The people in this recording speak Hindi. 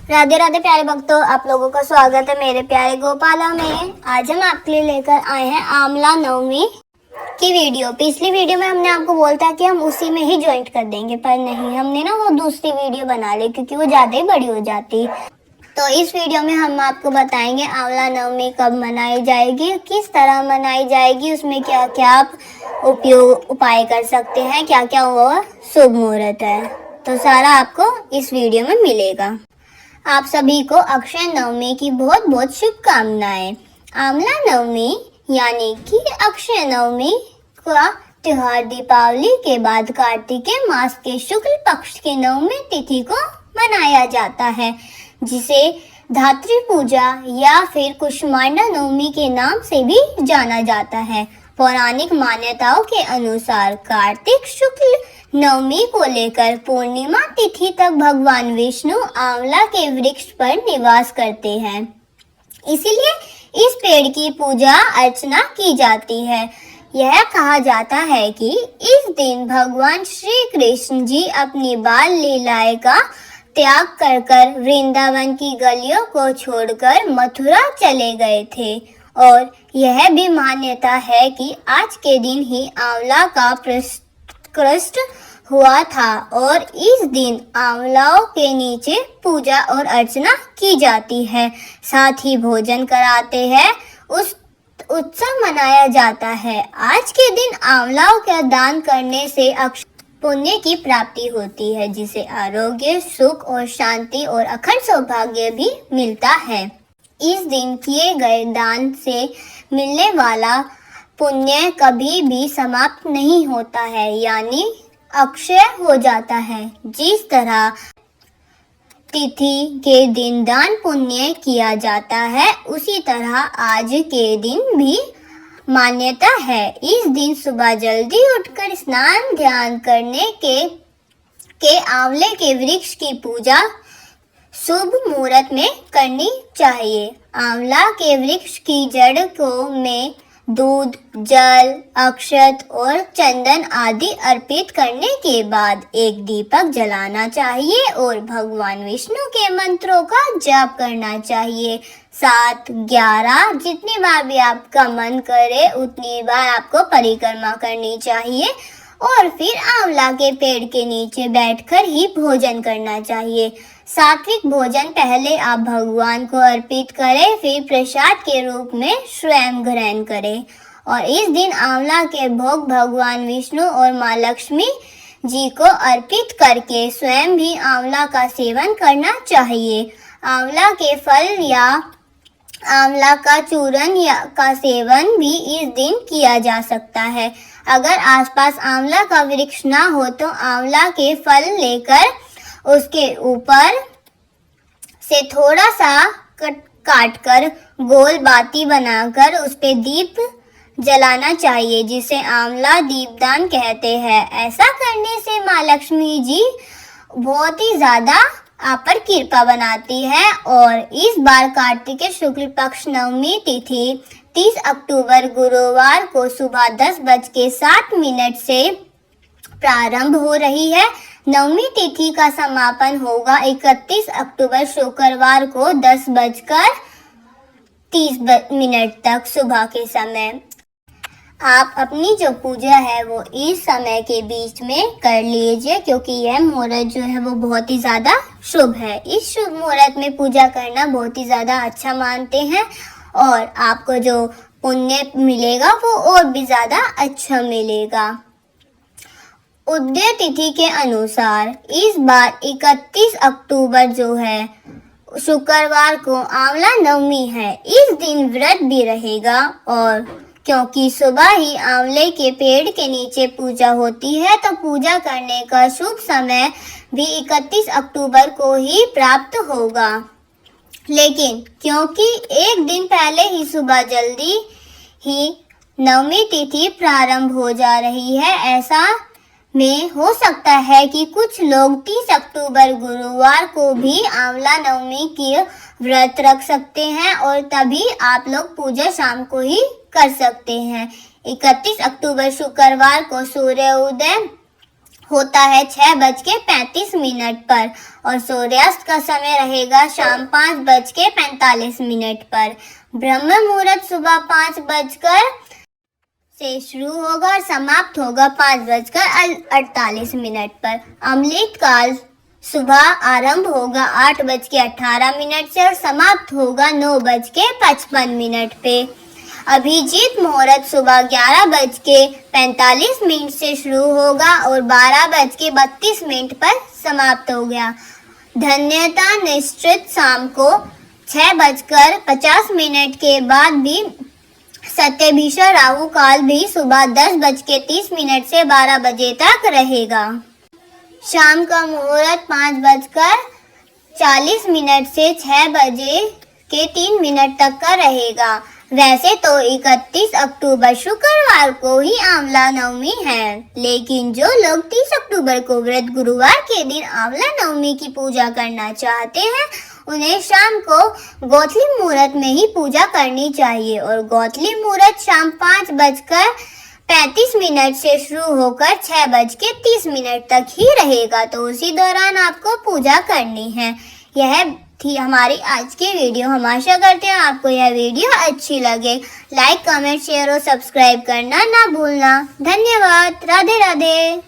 राधे राधे प्यारे भक्तों, आप लोगों का स्वागत है मेरे प्यारे गोपाला में। आज हम आपके लिए लेकर आए हैं आंवला नवमी की वीडियो। पिछली वीडियो में हमने आपको बोला था कि हम उसी में ही ज्वाइंट कर देंगे, पर नहीं, हमने ना वो दूसरी वीडियो बना ली क्योंकि वो ज़्यादा ही बड़ी हो जाती। तो इस वीडियो में हम आपको बताएंगे आंवला नवमी कब मनाई जाएगी, किस तरह मनाई जाएगी, उसमें क्या क्या आप उपाय कर सकते हैं, क्या क्या वो शुभ मुहूर्त है। तो सारा आपको इस वीडियो में मिलेगा। आप सभी को अक्षय नवमी की बहुत बहुत शुभकामनाएं। आंवला नवमी यानी कि अक्षय नवमी का त्योहार दीपावली के बाद कार्तिकेय मास के शुक्ल पक्ष की नवमी तिथि को मनाया जाता है, जिसे धात्री पूजा या फिर कुष्मांडा नवमी के नाम से भी जाना जाता है। पौराणिक मान्यताओं के अनुसार कार्तिक शुक्ल नवमी को लेकर पूर्णिमा तिथि तक भगवान विष्णु आंवला के वृक्ष पर निवास करते हैं, इसीलिए इस पेड़ की पूजा अर्चना की जाती है। यह कहा जाता है कि इस दिन भगवान श्री कृष्ण जी अपनी बाल लीलाएं का त्याग कर कर वृंदावन की गलियों को छोड़कर मथुरा चले गए थे, और यह भी मान्यता है कि आज के दिन ही आंवला का कृष्ण हुआ था, और इस दिन आंवलाओं के नीचे पूजा और अर्चना की जाती है। साथ ही भोजन कराते हैं, उस उत्सव मनाया जाता है। आज के दिन आंवलाओं का दान करने से पुण्य की प्राप्ति होती है, जिसे आरोग्य, सुख और शांति और अखंड सौभाग्य भी मिलता है। इस दिन किए गए दान से मिलने वाला पुण्य कभी भी समाप्त नहीं होता है, यानी अक्षय हो जाता है। जिस तरह तिथि के दिन दान पुण्य किया जाता है, उसी तरह आज के दिन भी मान्यता है। इस दिन सुबह जल्दी उठकर स्नान ध्यान करने के आंवले के वृक्ष की पूजा शुभ मुहूर्त में करनी चाहिए। आंवला के वृक्ष की जड़ को में दूध, जल, अक्षत और चंदन आदि अर्पित करने के बाद एक दीपक जलाना चाहिए और भगवान विष्णु के मंत्रों का जाप करना चाहिए। 7, 11 जितनी बार भी आपका मन करे उतनी बार आपको परिक्रमा करनी चाहिए, और फिर आंवला के पेड़ के नीचे बैठकर ही भोजन करना चाहिए। सात्विक भोजन पहले आप भगवान को अर्पित करें, फिर प्रसाद के रूप में स्वयं ग्रहण करें। और इस दिन आंवला के भोग भगवान विष्णु और माँ लक्ष्मी जी को अर्पित करके स्वयं भी आंवला का सेवन करना चाहिए। आंवला के फल या आंवला का चूर्ण का सेवन भी इस दिन किया जा सकता है। अगर आसपास आंवला का वृक्ष ना हो तो आंवला के फल लेकर उसके ऊपर से थोड़ा सा काटकर गोल बाती बनाकर उस पे दीप जलाना चाहिए, जिसे आंवला दीपदान कहते हैं। ऐसा करने से माँ लक्ष्मी जी बहुत ही ज्यादा आप पर कृपा बनाती है। और इस बार कार्तिक शुक्ल पक्ष नवमी तिथि 30 अक्टूबर गुरुवार को सुबह 10:07 से प्रारंभ हो रही है। नवमी तिथि का समापन होगा 31 अक्टूबर शुक्रवार को 10:30 तक सुबह के समय। आप अपनी जो पूजा है वो इस समय के बीच में कर लीजिए, क्योंकि यह मुहूर्त जो है वो बहुत ही ज़्यादा शुभ है। इस शुभ मुहूर्त में पूजा करना बहुत ही ज़्यादा अच्छा मानते हैं, और आपको जो पुण्य मिलेगा वो और भी ज़्यादा अच्छा मिलेगा। उदय तिथि के अनुसार इस बार 31 अक्टूबर जो है शुक्रवार को आंवला नवमी है। इस दिन व्रत भी रहेगा, और क्योंकि सुबह ही आंवले के पेड़ के नीचे पूजा होती है, तो पूजा करने का शुभ समय भी 31 अक्टूबर को ही प्राप्त होगा। लेकिन क्योंकि एक दिन पहले ही सुबह जल्दी ही नवमी तिथि प्रारंभ हो जा रही है, ऐसा में हो सकता है कि कुछ लोग 30 अक्टूबर गुरुवार को भी आंवला नवमी की व्रत रख सकते हैं, और तभी आप लोग पूजा शाम को ही कर सकते हैं। 31 अक्टूबर शुक्रवार को सूर्योदय होता है 6:35 पर और सूर्यास्त का समय रहेगा शाम 5:45 पर। ब्रह्म मुहूर्त सुबह 5 से शुरू होगा और समाप्त होगा 5:48 पर। अमृत काल सुबह आरंभ होगा 8:18 से और समाप्त होगा 9:55 पे। अभिजीत मुहूर्त सुबह 11:45 से शुरू होगा और 12:32 पर समाप्त हो गया। धन्यता निश्चित शाम को 6:50 के बाद भी सत्यभीषण राहु काल भी सुबह 10:30 से 12 बजे तक रहेगा। शाम का मुहूर्त 5:40 से 6 बजे के 3 मिनट तक का रहेगा। वैसे तो 31 अक्टूबर शुक्रवार को ही आंवला नवमी है, लेकिन जो लोग 30 अक्टूबर को व्रत गुरुवार के दिन आंवला नवमी की पूजा करना चाहते हैं, उन्हें शाम को गौथली मुहूर्त में ही पूजा करनी चाहिए और गौथली मुहूर्त शाम 5:35 से शुरू होकर 6:30 तक ही रहेगा, तो उसी दौरान आपको पूजा करनी है। यह थी हमारी आज की वीडियो। हम आशा करते हैं आपको यह वीडियो अच्छी लगे। लाइक, कमेंट, शेयर और सब्सक्राइब करना ना भूलना। धन्यवाद। राधे राधे।